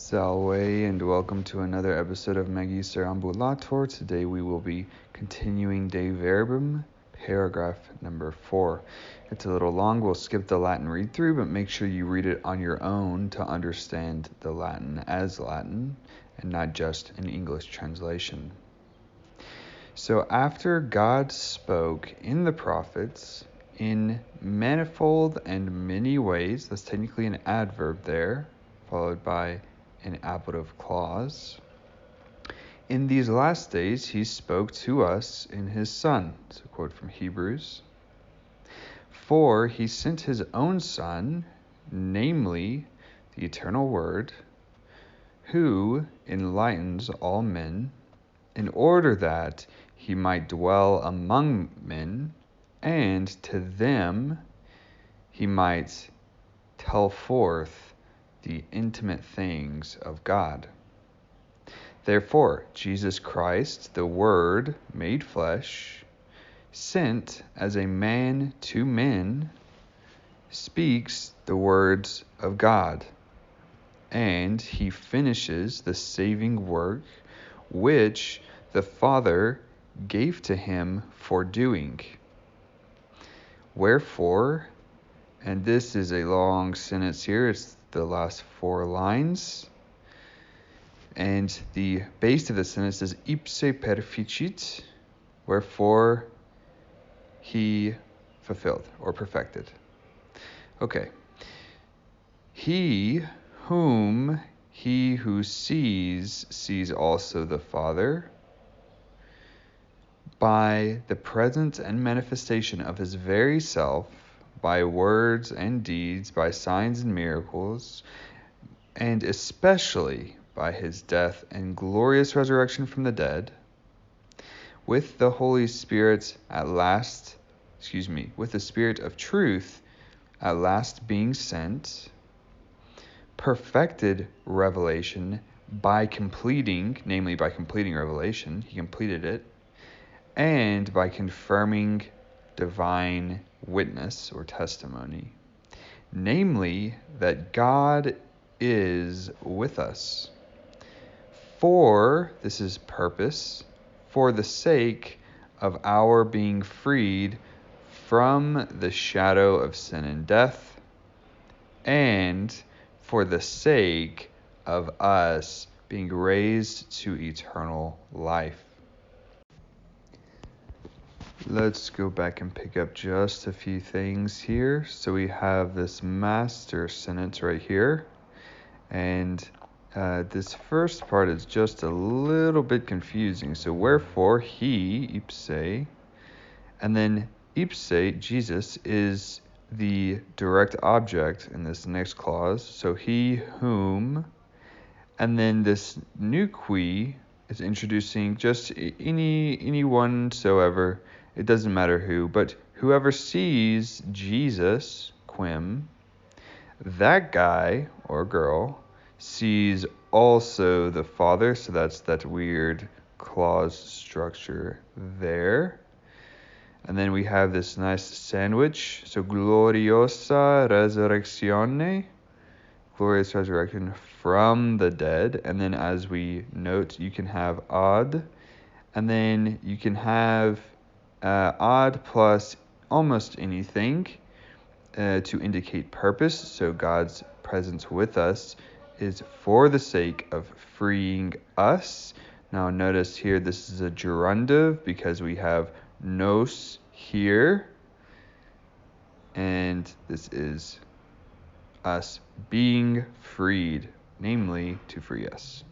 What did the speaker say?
Salve and welcome to another episode of Magister Ambulator. Today we will be continuing Dei Verbum, paragraph number 4. It's a little long, we'll skip the Latin read through, but make sure you read it on your own to understand the Latin as Latin and not just an English translation. So after God spoke in the prophets in manifold and many ways, that's technically an adverb there, followed by an ablative clause. In these last days, he spoke to us in his Son. It's a quote from Hebrews. For he sent his own Son, namely the eternal Word, who enlightens all men, in order that he might dwell among men, and to them he might tell forth the intimate things of God. Therefore, Jesus Christ, the Word made flesh, sent as a man to men, speaks the words of God, and he finishes the saving work which the Father gave to him for doing. Wherefore, and this is a long sentence here, it's the last 4 lines, and the base of the sentence is ipse perficit, wherefore he fulfilled or perfected. Okay. He who sees also the Father, by the presence and manifestation of his very self, by words and deeds, by signs and miracles, and especially by his death and glorious resurrection from the dead, with the Holy Spirit with the Spirit of truth at last being sent, perfected revelation by completing revelation, he completed it, and by confirming divine witness or testimony, namely that God is with us. For, this is purpose, for the sake of our being freed from the shadow of sin and death, and for the sake of us being raised to eternal life. Let's go back and pick up just a few things here. So we have this master sentence right here. And this first part is just a little bit confusing. So wherefore he, ipse, and then ipse, Jesus, is the direct object in this next clause. So he whom, and then this new qui is introducing just anyone soever. It doesn't matter who, but whoever sees Jesus, quim, that guy or girl sees also the Father. So that's that weird clause structure there. And then we have this nice sandwich. So gloriosa resurrectione, glorious resurrection from the dead. And then as we note, you can have ad, and then you can have ad plus almost anything to indicate purpose. So God's presence with us is for the sake of freeing us. Now notice here this is a gerundive because we have nos here, and this is us being freed, namely to free us.